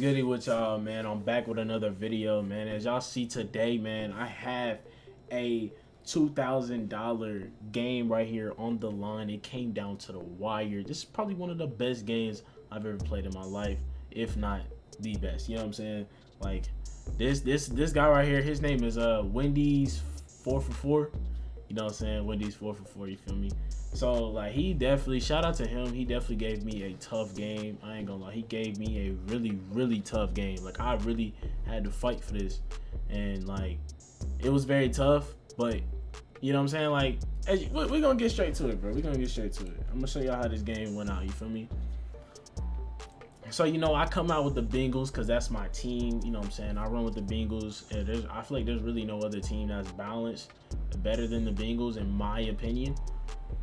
goody with y'all, man? I'm back with another video, man. As y'all see today, man, I have a $2,000 game right here on the line. It came down to the wire. This is probably one of the best games I've ever played in my life, if not the best. You know what I'm saying? Like this guy right here, his name is Wendy's 4for4. You know what I'm saying? Wendy's 4for4, you feel me? So like he definitely, shout out to him, he definitely gave me a tough game. I ain't gonna lie, he gave me a really tough game. Like I really had to fight for this, and like it was very tough, but you know what I'm saying? Like we're gonna get straight to it, bro. We're gonna get straight to it. I'm gonna show y'all how this game went out, you feel me? So, you know, I come out with the Bengals because that's my team. You know what I'm saying? I run with the Bengals. And I feel like there's really no other team that's balanced better than the Bengals, in my opinion.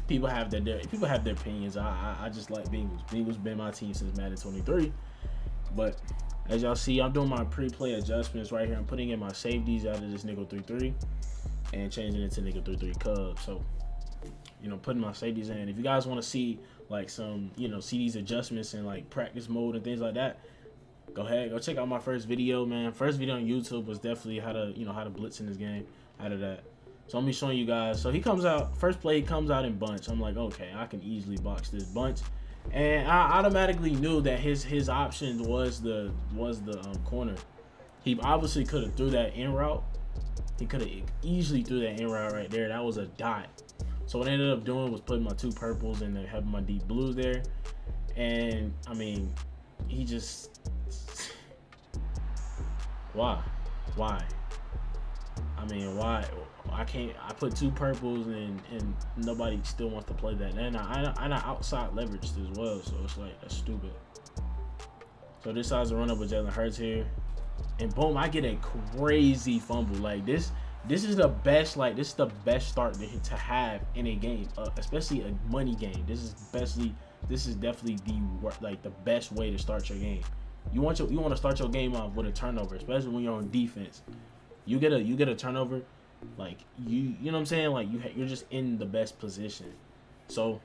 People have their opinions. I just like Bengals. Bengals been my team since Madden 23. But as y'all see, I'm doing my pre-play adjustments right here. I'm putting in my safeties out of this nickel 3-3 and changing it to nickel 3-3 Cubs. So, you know, putting my safeties in. If you guys want to see like some, you know, see these adjustments in like practice mode and things like that, go ahead, go check out my first video, man. First video on YouTube was definitely how to blitz in this game, out of that. So I'm gonna be showing you guys. So he comes out, first play, he comes out in bunch. I'm like, okay, I can easily box this bunch. And I automatically knew that his option was the corner. He obviously could have threw that in route. He could have easily threw that in route right there. That was a dot. So what I ended up doing was putting my two purples and then having my deep blues there. And I mean, he just, why? I mean, why? I put two purples and nobody still wants to play that. And I outside leveraged as well, so it's like, that's stupid. So this side's a run up with Jalen Hurts here. And boom, I get a crazy fumble. Like this is the best, like this is the best start to have in a game, especially a money game. This is definitely the best way to start your game. You want to start your game off with a turnover, especially when you're on defense. You get a turnover, like you know what I'm saying? Like you're just in the best position. So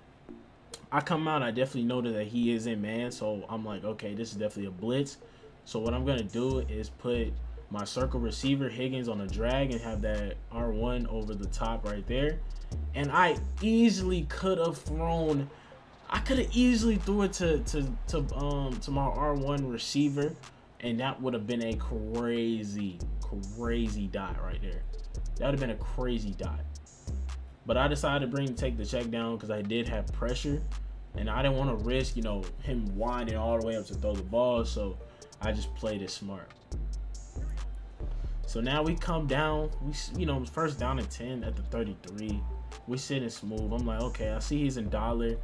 I come out, I definitely noted that he is in man, so I'm like, okay, this is definitely a blitz. So what I'm gonna do is put my circle receiver Higgins on a drag and have that R1 over the top right there. And I easily could have thrown, I could have easily threw it to my R1 receiver, and that would have been a crazy dot right there. That would have been a crazy dot. But I decided to take the check down because I did have pressure, and I didn't want to risk, you know, him winding all the way up to throw the ball, so I just played it smart. So now we come down, you know, first down and 10 at the 33. We sitting smooth. I'm like, okay, I see he's in dollar,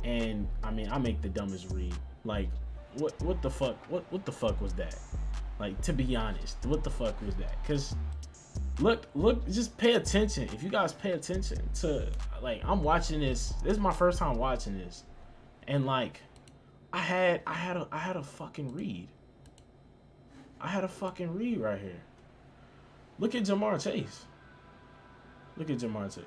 and I mean, I make the dumbest read. Like, what the fuck? What the fuck was that? Like, to be honest, what the fuck was that? Cause look, just pay attention. If you guys pay attention to, like, I'm watching this. This is my first time watching this, and like, I had a fucking read. I had a fucking read right here. Look at Jamar Chase. Look at Jamar Chase.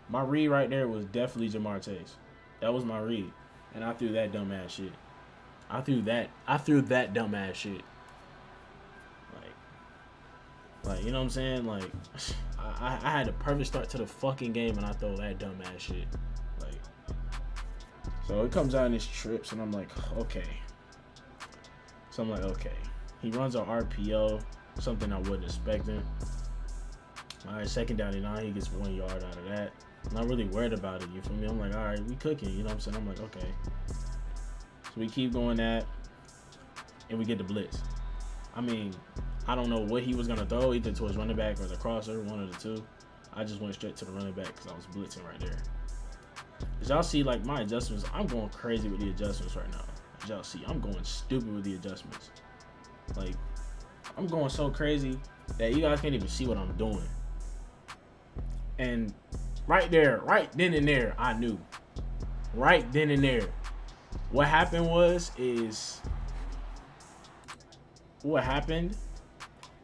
My read right there was definitely Jamar Chase. That was my read. And I threw that dumbass shit. I threw that dumbass shit. Like, you know what I'm saying? Like, I had a perfect start to the fucking game and I throw that dumbass shit. Like, so it comes out in his trips and I'm like, okay. So I'm like, okay. He runs an RPO. Something I wasn't expecting. All right, second down and 9, he gets 1 yard out of that. I'm not really worried about it, you feel me? I'm like, all right, we cooking, you know what I'm saying? I'm like, okay. So we keep going that, and we get the blitz. I mean, I don't know what he was gonna throw, either to his running back or the crosser, one of the two. I just went straight to the running back because I was blitzing right there. As y'all see, like my adjustments, I'm going crazy with the adjustments right now. As y'all see, I'm going stupid with the adjustments. Like, I'm going so crazy that you guys can't even see what I'm doing. And right then and there, I knew. Right then and there. What happened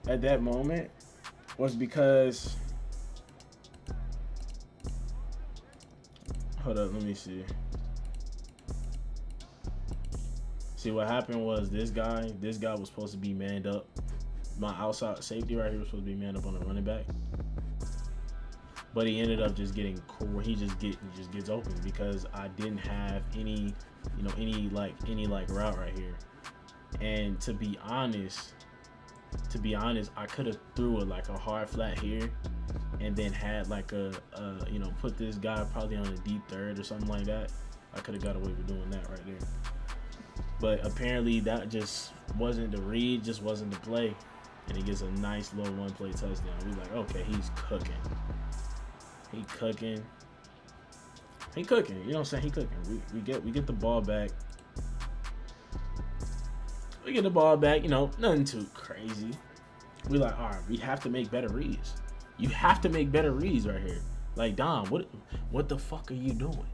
at that moment was because, hold up, let me see. See, what happened was this guy was supposed to be manned up. My outside safety right here was supposed to be manned up on the running back. But he ended up just getting cool. He just gets open because I didn't have any route right here. And to be honest, I could have threw a hard flat here, and then had put this guy probably on a deep third or something like that. I could have got away with doing that right there. But apparently that just wasn't the read, just wasn't the play. And he gets a nice little one-play touchdown. We like, okay, he's cooking. He cooking. You know what I'm saying? He cooking. We get the ball back. We get the ball back, nothing too crazy. We like, all right, we have to make better reads. You have to make better reads right here. Like, Dom, what the fuck are you doing?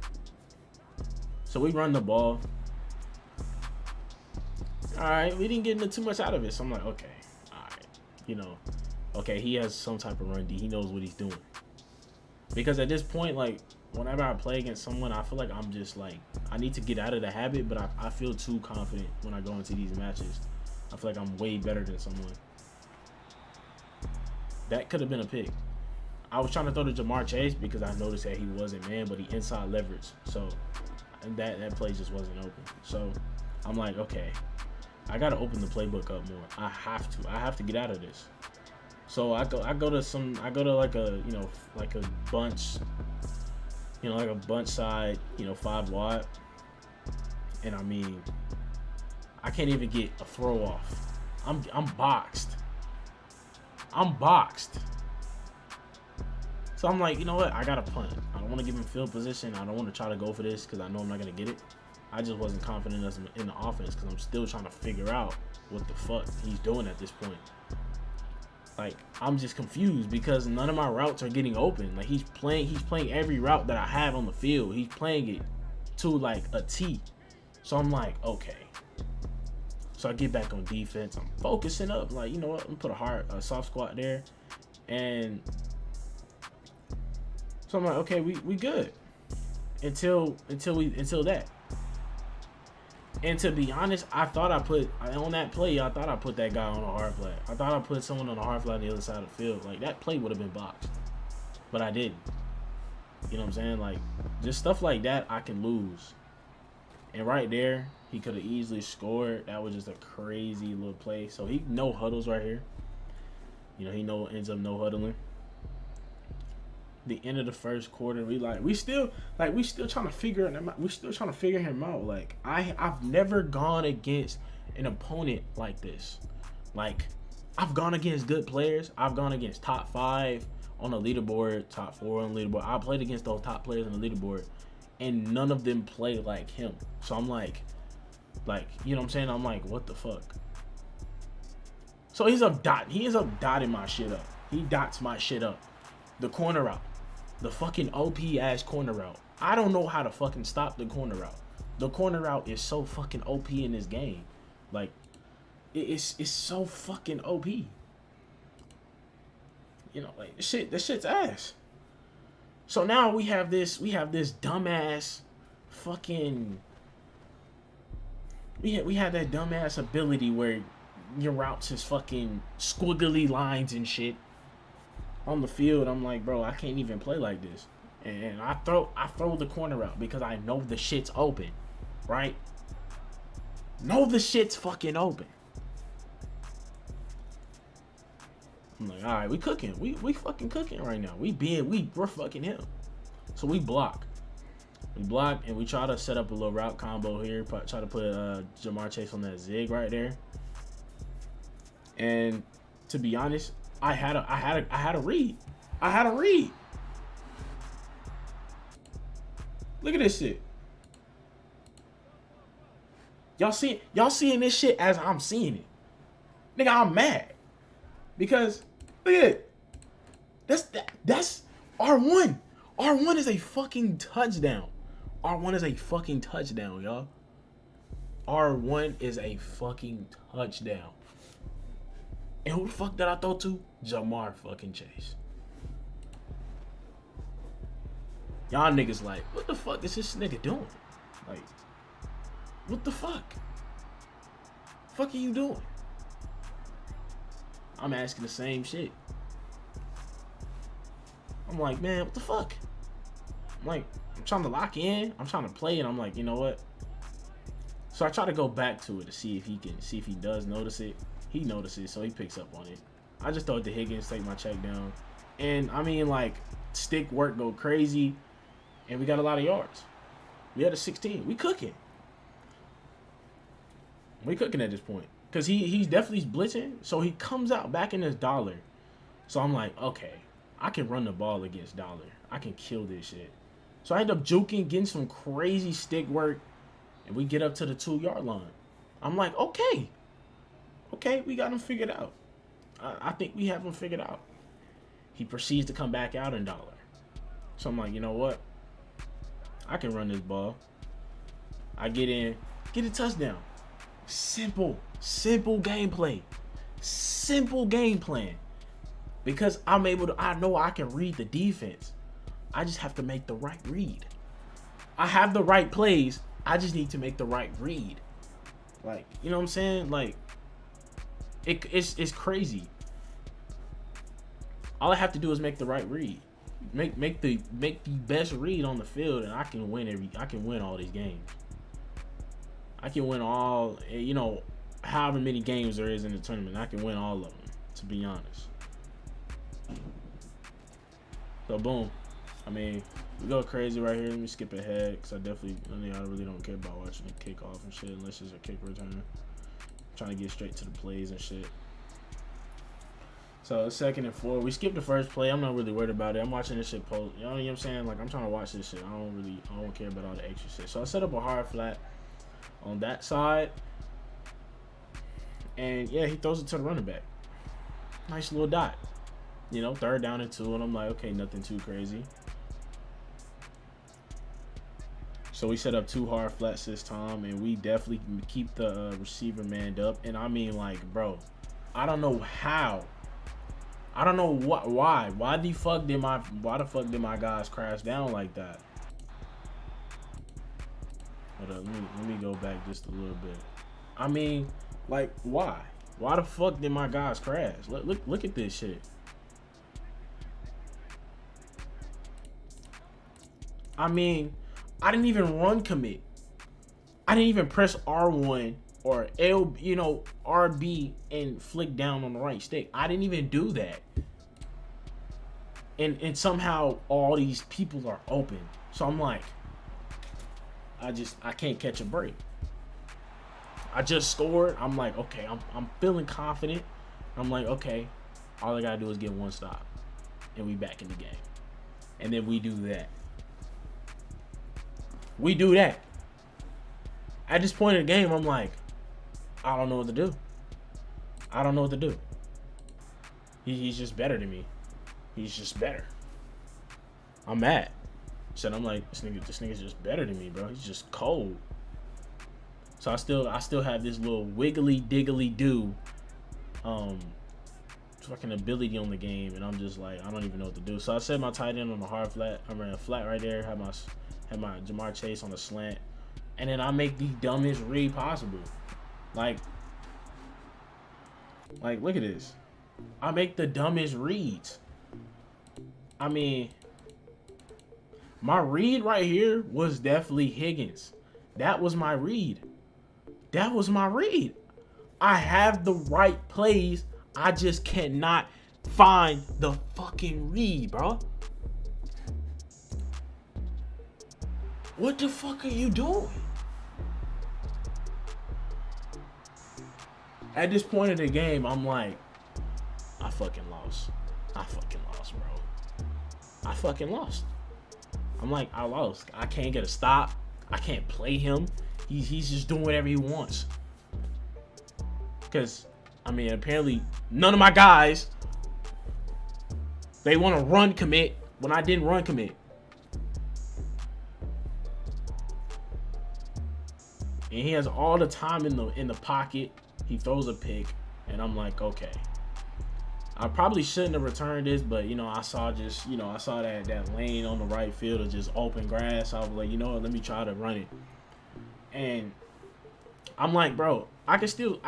So we run the ball. All right, we didn't get into too much out of it. So I'm like, okay, all right, okay, he has some type of run D. He knows what he's doing. Because at this point, like, whenever I play against someone, I feel like I'm just like, I need to get out of the habit, but I feel too confident when I go into these matches. I feel like I'm way better than someone. That could have been a pick. I was trying to throw to Jamar Chase because I noticed that he wasn't man, but he inside leverage. So that play just wasn't open. So I'm like, okay, I gotta open the playbook up more. I have to get out of this. So I go to like a bunch, like a bunch side, 5 wide. And I mean, I can't even get a throw off. I'm boxed. So I'm like, you know what? I gotta punt. I don't want to give him field position. I don't want to try to go for this because I know I'm not gonna get it. I just wasn't confident in the offense because I'm still trying to figure out what the fuck he's doing at this point. Like, I'm just confused because none of my routes are getting open. Like, he's playing every route that I have on the field. He's playing it to like a T. So I'm like, okay. So I get back on defense. I'm focusing up. Like, you know what? I'm gonna put a soft squat there. And so I'm like, okay, we good. Until that. And to be honest, I thought on that play, I thought I put that guy on a hard flat. I thought I put someone on a hard flat on the other side of the field. Like, that play would have been boxed. But I didn't. You know what I'm saying? Like, just stuff like that, I can lose. And right there, he could have easily scored. That was just a crazy little play. So he no huddles right here. He ends up no huddling. The end of the first quarter, we still trying to figure him out. We're still trying to figure him out. Like, I've never gone against an opponent like this. Like, I've gone against good players. I've gone against top 5 on the leaderboard, top 4 on the leaderboard. I played against those top players on the leaderboard, and none of them play like him. So I'm like, you know what I'm saying? I'm like, what the fuck? So he ends up dotting my shit up. He dots my shit up. The corner route. The fucking OP ass corner route. I don't know how to fucking stop the corner route. The corner route is so fucking OP in this game. Like, it's so fucking OP. Like, this shit's ass. So now we have this dumbass fucking, we have that dumbass ability where your routes is fucking squiggly lines and shit on the field. I'm like, bro, I can't even play like this. And I throw the corner out because I know the shit's open, right? Know the shit's fucking open. I'm like, all right, we cooking. We fucking cooking right now. We're fucking him. So we block. And we try to set up a little route combo here. Try to put Jamar Chase on that zig right there. And to be honest, I had a read. Look at this shit. Y'all seeing this shit as I'm seeing it. Nigga, I'm mad. Because look at it. That's R1. R1 is a fucking touchdown. R1 is a fucking touchdown, y'all. R1 is a fucking touchdown. And who the fuck did I throw to? Jamar fucking Chase. Y'all niggas like, what the fuck is this nigga doing? Like, what the fuck? fuck are you doing? I'm asking the same shit. I'm like, man, what the fuck? I'm like, I'm trying to lock in. I'm trying to play, and I'm like, you know what? So I try to go back to it to see if he does notice it. He notices, so he picks up on it. I just throw it to Higgins, take my check down. And I mean, like, stick work go crazy, and we got a lot of yards. We had a 16. We cooking. We cooking at this point. Because he's definitely blitzing, so he comes out back in his dollar. So I'm like, okay, I can run the ball against dollar. I can kill this shit. So I end up juking, getting some crazy stick work, and we get up to the 2-yard line. I'm like, okay. Okay, we got him figured out. I think we have him figured out. He proceeds to come back out in dollar. So I'm like, you know what? I can run this ball. I get in, get a touchdown. Simple gameplay. Simple game plan. Because I know I can read the defense. I just have to make the right read. I have the right plays. I just need to make the right read. Like, you know what I'm saying? Like, it's crazy. All I have to do is make the right read. Make the best read on the field, and I can win all these games. I can win all, however many games there is in the tournament. I can win all of them, to be honest. So boom. I mean, we go crazy right here. Let me skip ahead because I really don't care about watching the kickoff and shit unless it's a kick return. I'm trying to get straight to the plays and shit. So it's 2nd and 4. We skipped the first play. I'm not really worried about it. I'm watching this shit post. You know what I'm saying? Like, I'm trying to watch this shit. I don't care about all the extra shit. So I set up a hard flat on that side. And yeah, he throws it to the running back. Nice little dot. 3rd down and 2. And I'm like, okay, nothing too crazy. So we set up 2 hard flats this time. And we definitely keep the receiver manned up. And I mean, like, bro, I don't know how. I don't know why. Why the fuck did my guys crash down like that? Hold up, let me go back just a little bit. I mean, like, why? Why the fuck did my guys crash? Look at this shit. I mean, I didn't even run commit. I didn't even press R1 or RB and flick down on the right stick. I didn't even do that. And somehow all these people are open. So I'm like, I can't catch a break. I just scored. I'm like, okay, I'm feeling confident. I'm like, okay, all I gotta do is get one stop. And we back in the game. And then we do that. We do that. At this point in the game, I'm like, I don't know what to do. I don't know what to do. He's just better than me. He's just better. I'm mad. So I'm like, this nigga's just better than me, bro. He's just cold. So I still have this little wiggly diggly do fucking ability on the game, and I'm just like, I don't even know what to do. So I set my tight end on the hard flat. I ran a flat right there, had my Jamar Chase on the slant. And then I make the dumbest read possible. Like, look at this. I make the dumbest reads. I mean, my read right here was definitely Higgins. That was my read. That was my read. I have the right plays. I just cannot find the fucking read, bro. What the fuck are you doing? At this point of the game, I'm like, I fucking lost. I fucking lost, bro. I fucking lost. I'm like, I lost. I can't get a stop. I can't play him. He's just doing whatever he wants. Because, I mean, apparently none of my guys, they want to run commit when I didn't run commit. And he has all the time in the pocket. He throws a pick, and I'm like, okay. I probably shouldn't have returned this, but I saw that lane on the right field of just open grass. So I was like, let me try to run it. And I'm like, bro, I can still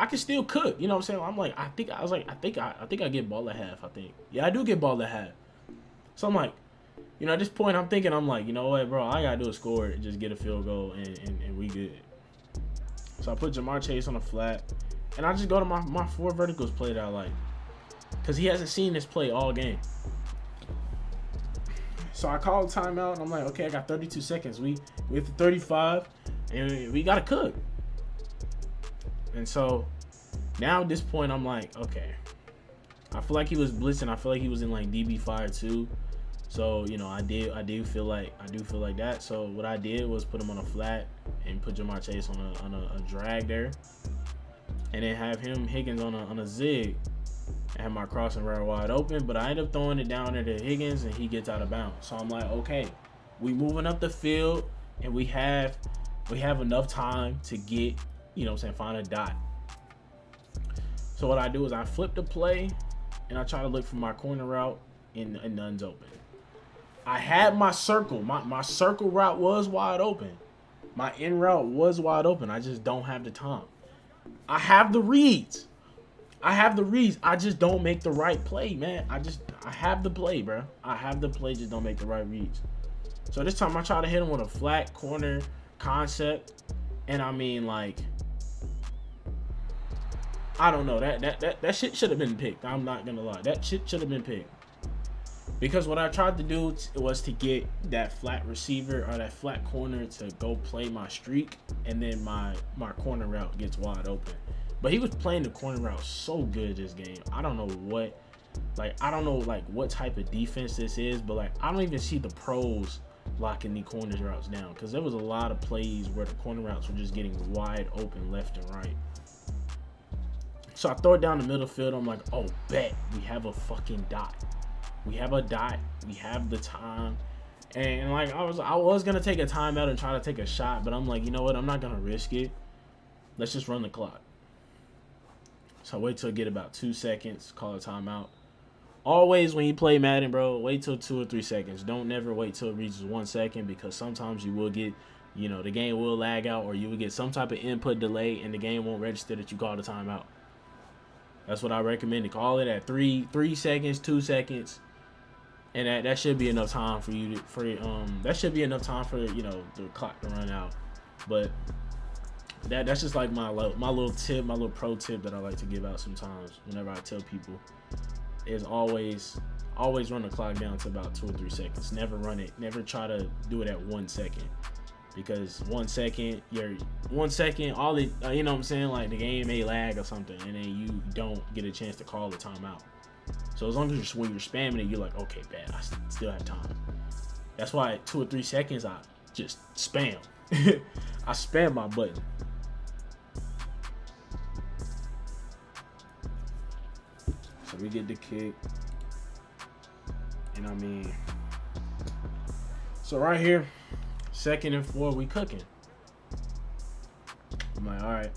cook. You know what I'm saying? I'm like, I think I get ball at half. I think, yeah, I do get ball at half. So I'm like, you know, at this point, I'm thinking, I'm like, you know what, bro, all I gotta do is score it, just get a field goal, and we good. So I put Jamar Chase on the flat, and I just go to my 4 verticals play that I like, cause he hasn't seen this play all game. So I called timeout, and I'm like, okay, I got 32 seconds. We at the 35, and we gotta cook. And so now at this point, I'm like, okay, I feel like he was blitzing. I feel like he was in like DB fire too. So, you know, I do feel like that. So what I did was put him on a flat and put Jamar Chase on a drag there, and then have him Higgins on a zig. I had my crossing route wide open, but I ended up throwing it down there to Higgins, and he gets out of bounds. So I'm like, okay, we moving up the field, and we have enough time to get, you know what I'm saying, find a dot. So what I do is I flip the play, and I try to look for my corner route, and none's open. I had my circle. My circle route was wide open. My in route was wide open. I just don't have the time. I have the reads. I just don't make the right play, man. I have the play, bro. I have the play, just don't make the right reads. So this time I try to hit him with a flat corner concept, and I mean, like, I don't know. That shit should have been picked. I'm not gonna lie. That shit should have been picked. Because what I tried to do was to get that flat receiver or that flat corner to go play my streak, and then my corner route gets wide open. But he was playing the corner route so good this game. I don't know what type of defense this is, but like I don't even see the pros locking the corner routes down, because there was a lot of plays where the corner routes were just getting wide open left and right. So I throw it down the middle field. I'm like, oh, bet we have a fucking dot. We have a dot. We have the time. And like I was gonna take a timeout and try to take a shot, but I'm like, you know what? I'm not gonna risk it. Let's just run the clock. So I wait till I get about 2 seconds, call a timeout. Always when you play Madden, bro, wait till 2 or 3 seconds. Don't never wait till it reaches 1 second, because sometimes you will get, you know, the game will lag out, or you will get some type of input delay and the game won't register that you called a timeout. That's what I recommend. To call it at 3 seconds, 2 seconds. And that should be enough time for you that should be enough time for, you know, the clock to run out. But that's just like my little tip, my little pro tip that I like to give out sometimes whenever I tell people, is always run the clock down to about 2 or 3 seconds. Never run it. Never try to do it at 1 second, because 1 second, all the you know what I'm saying, like the game may lag or something, and then you don't get a chance to call the timeout. So as long as when you're spamming it, you're like, okay, bad, I still have time. That's why at 2 or 3 seconds, I just spam. I spam my button. So we get the kick. And I mean, so right here, 2nd and 4, we cooking. I'm like, all right.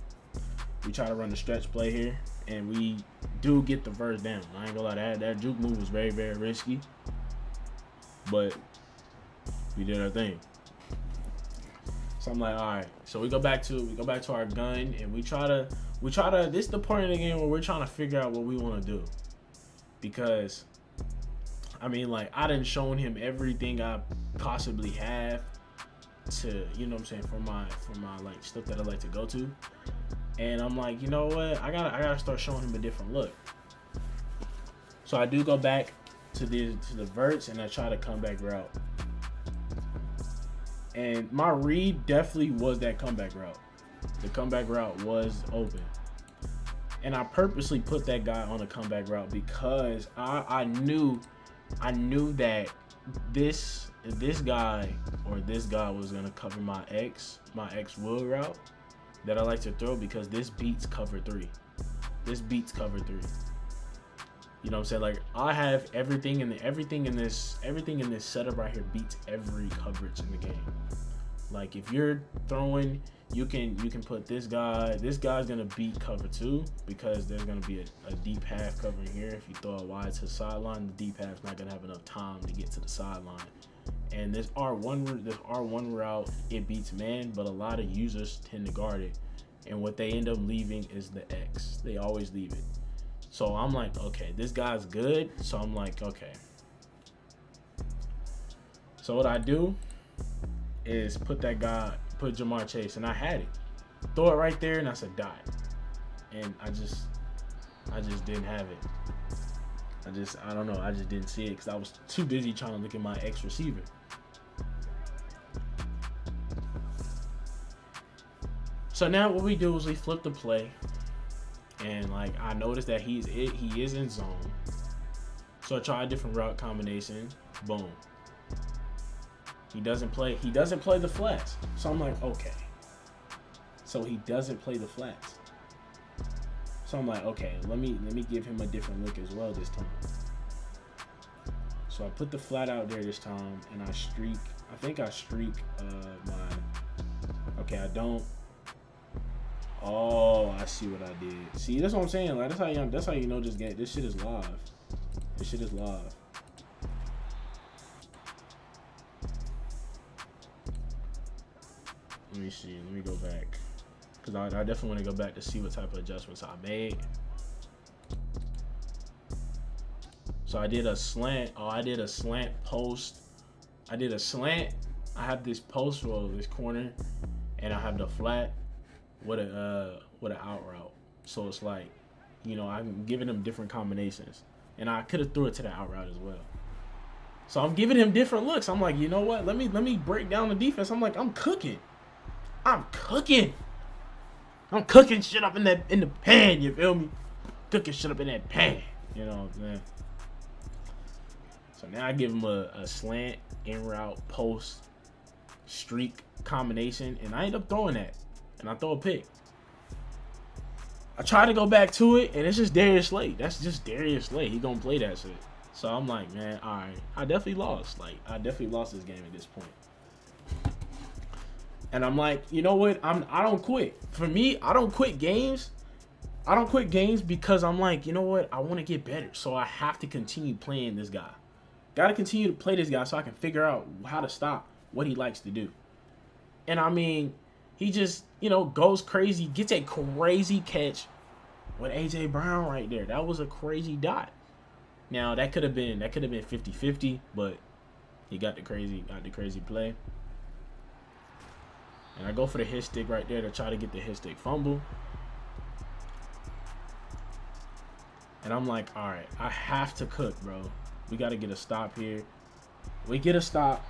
We try to run the stretch play here, and we do get the first down. I ain't gonna lie, that juke move was very, very risky, but we did our thing. So I'm like, all right. So we go back to our gun, and we try to. This is the point of the game where we're trying to figure out what we want to do, because I mean, like, I done shown him everything I possibly have to, you know what I'm saying, for my like stuff that I like to go to. And I'm like, you know what? I gotta start showing him a different look. So I do go back to the verts, and I try to comeback route. And my read definitely was that comeback route. The comeback route was open. And I purposely put that guy on a comeback route because I knew that this guy was gonna cover my X will route that I like to throw, because this beats cover 3. This beats cover 3. You know what I'm saying? Like, I have everything in this setup right here beats every coverage in the game. Like, if you're throwing, you can put this guy. This guy's gonna beat cover 2 because there's gonna be a deep half covering here. If you throw it wide to the sideline, the deep half's not gonna have enough time to get to the sideline. And this R1 route, it beats man, but a lot of users tend to guard it. And what they end up leaving is the X. They always leave it. So I'm like, okay, this guy's good. So I'm like, okay. So what I do is put Jamar Chase, and I had it. Throw it right there, and that's a dot. And I just didn't have it. I don't know. I just didn't see it because I was too busy trying to look at my X receiver. So now what we do is we flip the play, and like I noticed that he is in zone. So I try a different route combination. Boom. He doesn't play the flats. So I'm like, okay. So he doesn't play the flats. So I'm like, okay, let me give him a different look as well this time. So I put the flat out there this time, and I streak. I think I streak my. Okay, I don't. Oh, I see what I did. See, that's what I'm saying. Like that's how you know this game. This shit is live. This shit is live. Let me see. Let me go back. Because I definitely want to go back to see what type of adjustments I made. So I did a slant. Oh, I did a slant post. I did a slant. I have this post roll, this corner, and I have the flat with an out route. So it's like, you know, I'm giving them different combinations. And I could have threw it to the out route as well. So I'm giving him different looks. I'm like, you know what? Let me break down the defense. I'm like, I'm cooking. I'm cooking shit up in the pan, you feel me? Cooking shit up in that pan. You know what I'm saying? So now I give him a slant, in route, post, streak combination, and I end up throwing that. And I throw a pick. I try to go back to it, and it's just Darius Slay. That's just Darius Slay. He gonna play that shit. So I'm like, man, all right. I definitely lost. Like, I definitely lost this game at this point. And I'm like, you know what? I don't quit. For me, I don't quit games. I don't quit games because I'm like, you know what? I want to get better. So I have to continue playing this guy. Got to continue to play this guy so I can figure out how to stop what he likes to do. And I mean, he just, you know, goes crazy, gets a crazy catch with A.J. Brown right there. That was a crazy dot. Now, that could have been 50-50, but he got the crazy play. And I go for the hit stick right there to try to get the hit stick fumble. And I'm like, all right, I have to cook, bro. We got to get a stop here. We get a stop.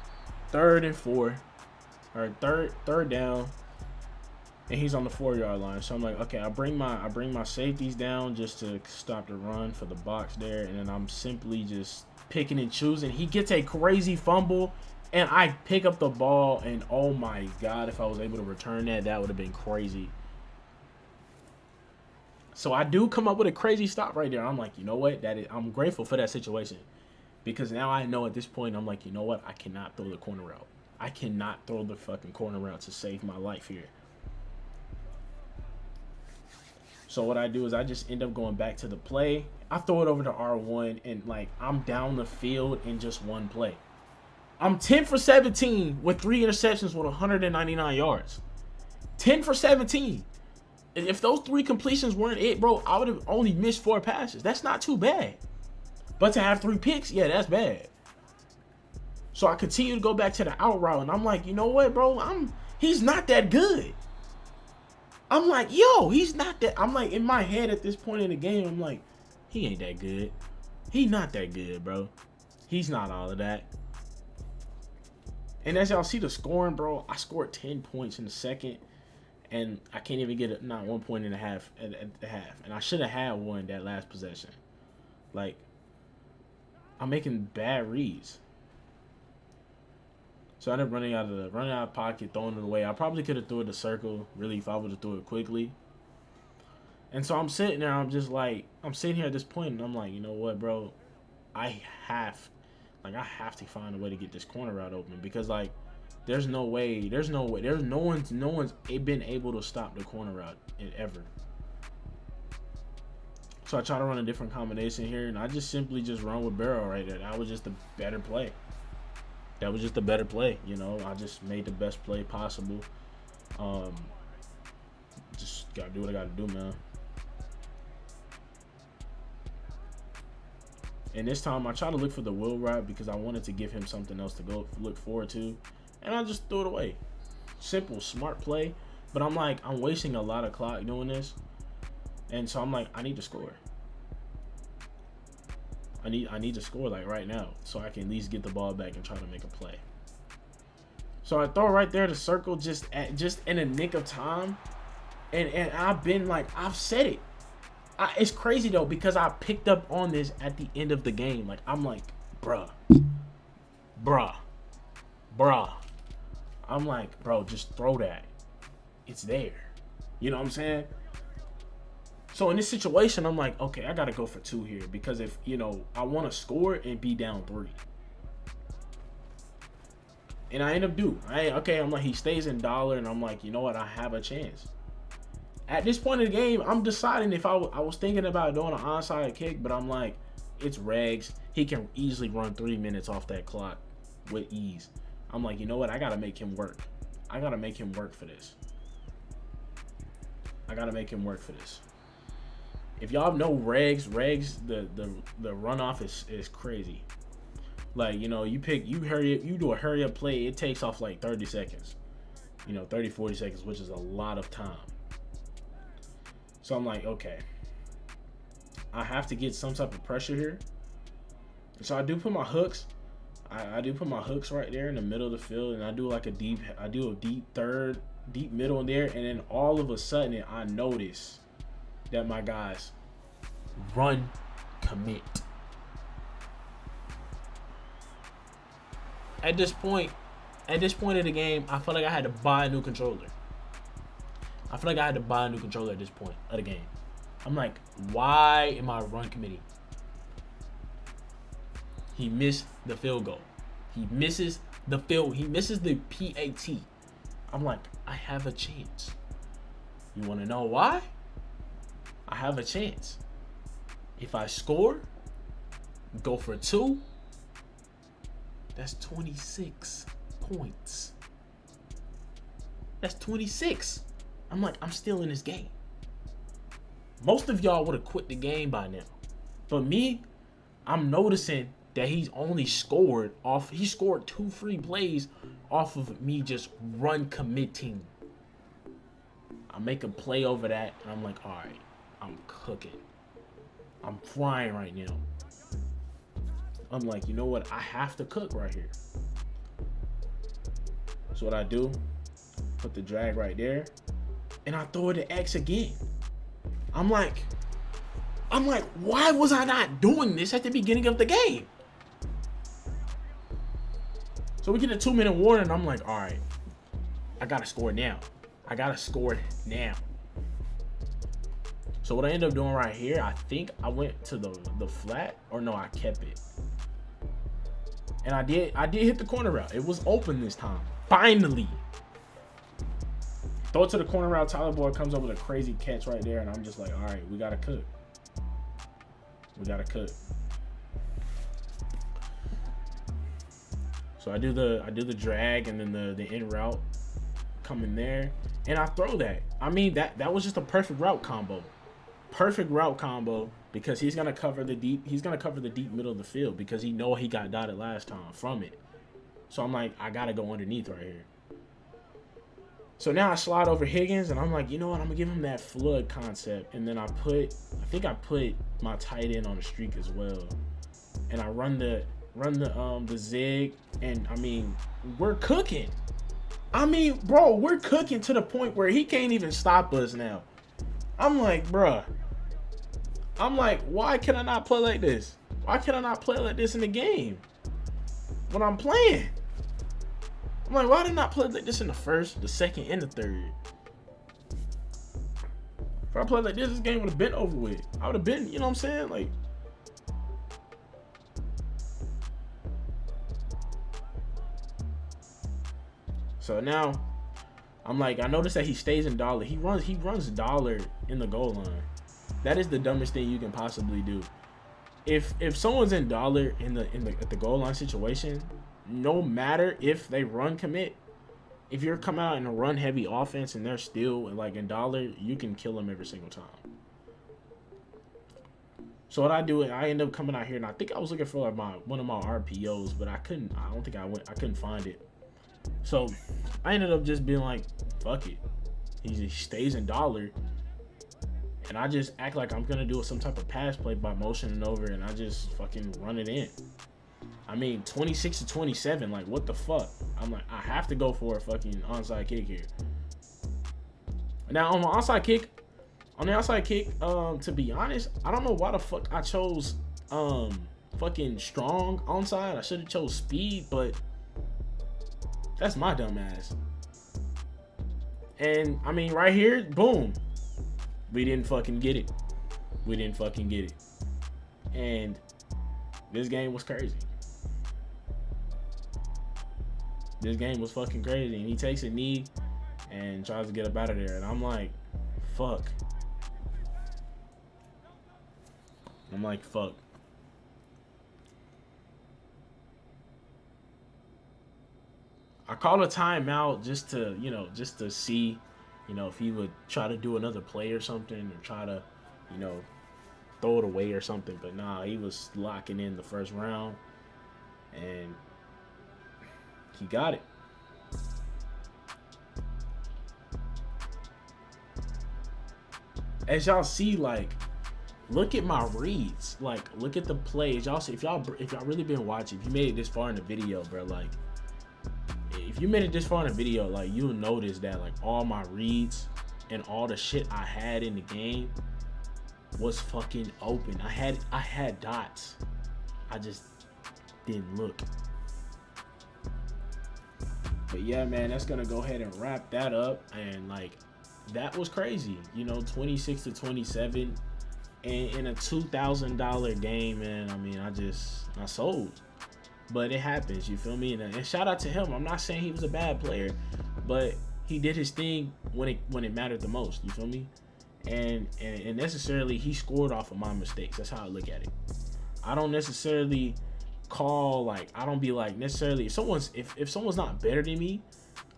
3rd and 4. Or third down. And he's on the 4-yard line. So I'm like, okay, I bring my safeties down just to stop the run for the box there. And then I'm simply just picking and choosing. He gets a crazy fumble. And I pick up the ball, and oh my God, if I was able to return that would have been crazy. So I do come up with a crazy stop right there. I'm like, you know what? I'm grateful for that situation. Because now I know at this point, I'm like, you know what? I cannot throw the corner route. I cannot throw the fucking corner route to save my life here. So what I do is I just end up going back to the play. I throw it over to R1, and like I'm down the field in just one play. I'm 10 for 17 with 3 interceptions with 199 yards. 10 for 17. And if those 3 completions weren't it, bro, I would have only missed 4 passes. That's not too bad. But to have 3 picks, yeah, that's bad. So I continue to go back to the out route, and I'm like, you know what, bro? He's not that good. I'm like, yo, he's not that. I'm like, in my head at this point in the game, I'm like, he ain't that good. He not that good, bro. He's not all of that. And as y'all see the scoring, bro, I scored 10 points in the second, and I can't even get not 1 point and a half at the half. And I should have had one that last possession. Like, I'm making bad reads. So I ended up running out of pocket, throwing it away. I probably could have threw it to circle, really, if I would have threw it quickly. And so I'm sitting there, I'm sitting here at this point, and I'm like, you know what, bro? I have to find a way to get this corner route open, because like there's no one's been able to stop the corner route ever. So I try to run a different combination here, and I just simply run with Barrow right there. That was just the better play. You know. I just made the best play possible. just gotta do what I gotta do, man. And this time I try to look for the wheel route because I wanted to give him something else to go look forward to, and I just threw it away. Simple, smart play, but I'm like, I'm wasting a lot of clock doing this, and so I'm like, I need to score. I need to score like right now, so I can at least get the ball back and try to make a play. So I throw right there to circle just in a nick of time, and I've been like, I've said it. It's crazy though, because I picked up on this at the end of the game. Like, I'm like, bruh. I'm like, bro, just throw that. It's there. You know what I'm saying? So in this situation, I'm like, okay, I gotta go for 2 here, because if, you know, I want to score and be down 3. And I end up I'm like, he stays in dollar, and I'm like, you know what, I have a chance. At this point in the game, I'm deciding if I was thinking about doing an onside kick, but I'm like, it's regs. He can easily run 3 minutes off that clock with ease. I'm like, you know what, I gotta make him work. I gotta make him work for this. If y'all know regs, the runoff is crazy. Like, you know, you do a hurry up play, it takes off like 30 seconds. You know, 30, 40 seconds, which is a lot of time. So I'm like, okay, I have to get some type of pressure here. And so I do put my hooks. I do put my hooks right there in the middle of the field, and I do a deep third, deep middle in there, and then all of a sudden I notice that my guys run commit. At this point of the game, I felt like I had to buy a new controller. At this point of the game. I'm like, why am I run committing? He missed the field goal. He misses the PAT. I'm like, I have a chance. You want to know why? I have a chance. If I score, go for 2, that's 26 points. That's 26. I'm like, I'm still in this game. Most of y'all would have quit the game by now. But me, I'm noticing that he scored 2 free plays off of me just run committing. I make a play over that, and I'm like, all right, I'm cooking. I'm frying right now. I'm like, you know what? I have to cook right here. So what I do, put the drag right there, and I throw it to X again. I'm like, why was I not doing this at the beginning of the game? So we get a 2-minute warning, and I'm like, all right, I gotta score now. So what I end up doing right here, I think I went to the flat, or no, I kept it. And I did hit the corner route. It was open this time. Finally. Throw it to the corner route. Tyler Boyd comes up with a crazy catch right there, and I'm just like, all right, we gotta cook. So I do the drag, and then the in route come in there, and I throw that. I mean, that was just a perfect route combo. Because he's gonna cover the deep middle of the field, because he know he got dotted last time from it. So I'm like, I gotta go underneath right here. So now I slide over Higgins, and I'm like, you know what? I'm gonna give him that flood concept, and then I think I put my tight end on the streak as well, and I run the zig, and I mean, we're cooking. I mean, bro, we're cooking to the point where he can't even stop us now. I'm like, bruh. Why can I not play like this? Why can I not play like this in the game when I'm playing? I'm like, why did I not play like this in the first, the second, and the third? If I played like this game would have been over with. I would have been, you know what I'm saying? Like, so now I'm like, I noticed that he stays in dollar. He runs dollar in the goal line. That is the dumbest thing you can possibly do. If someone's in dollar at the goal line situation, no matter if they run commit, if you're coming out in a run heavy offense and they're still like in dollar, you can kill them every single time. So what I do, I end up coming out here, and I think I was looking for like one of my RPOs, but I couldn't. I don't think I couldn't find it. So I ended up just being like, fuck it. He stays in dollar, and I just act like I'm gonna do some type of pass play by motioning over, and I just fucking run it in. I mean, 26 to 27, like what the fuck? I'm like, I have to go for a fucking onside kick here. Now on the outside kick, to be honest, I don't know why the fuck I chose fucking strong onside. I should have chose speed, but that's my dumb ass. And I mean, right here, boom, we didn't fucking get it. And this game was crazy. This game was fucking crazy. And he takes a knee and tries to get up out of there. And I'm like, fuck. I called a timeout just to see, if he would try to do another play or something, or try to, throw it away or something. But nah, he was locking in the first round, and he got it. As y'all see, like, look at my reads. Like, look at the plays. Y'all see, if y'all really been watching, if you made it this far in the video, bro, like, if you made it this far in the video, like, you'll notice that, like, all my reads and all the shit I had in the game was fucking open. I had dots. I just didn't look. But yeah, man, that's gonna go ahead and wrap that up. And like, that was crazy. 26 to 27 in a $2,000 game, man. I mean, I sold. But it happens, you feel me? And shout out to him. I'm not saying he was a bad player, but he did his thing when it mattered the most, you feel me? And necessarily he scored off of my mistakes. That's how I look at it. I don't necessarily call, like, I don't be like necessarily if someone's not better than me,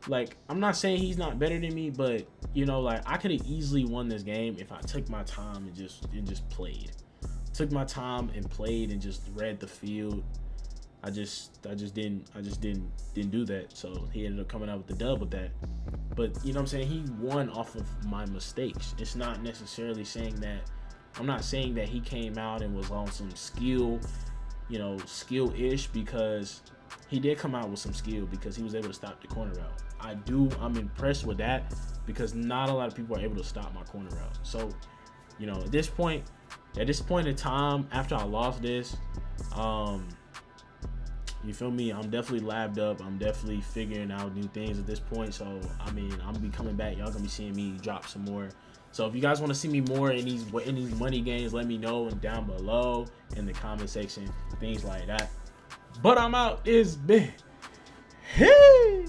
like, I'm not saying he's not better than me, but like, I could have easily won this game if I took my time and just played. Took my time and played and just read the field. I just didn't do that. So he ended up coming out with the dub with that. But you know what I'm saying? He won off of my mistakes. It's not necessarily saying that, I'm not saying that he came out and was on some skill-ish, because he did come out with some skill because he was able to stop the corner route. I'm impressed with that, because not a lot of people are able to stop my corner route. So, at this point in time, after I lost this, you feel me? I'm definitely labbed up. I'm definitely figuring out new things at this point. So, I mean, I'm gonna be coming back. Y'all gonna be seeing me drop some more. So if you guys want to see me more in these money games, let me know down below in the comment section, things like that. But I'm out. It's been. Hey.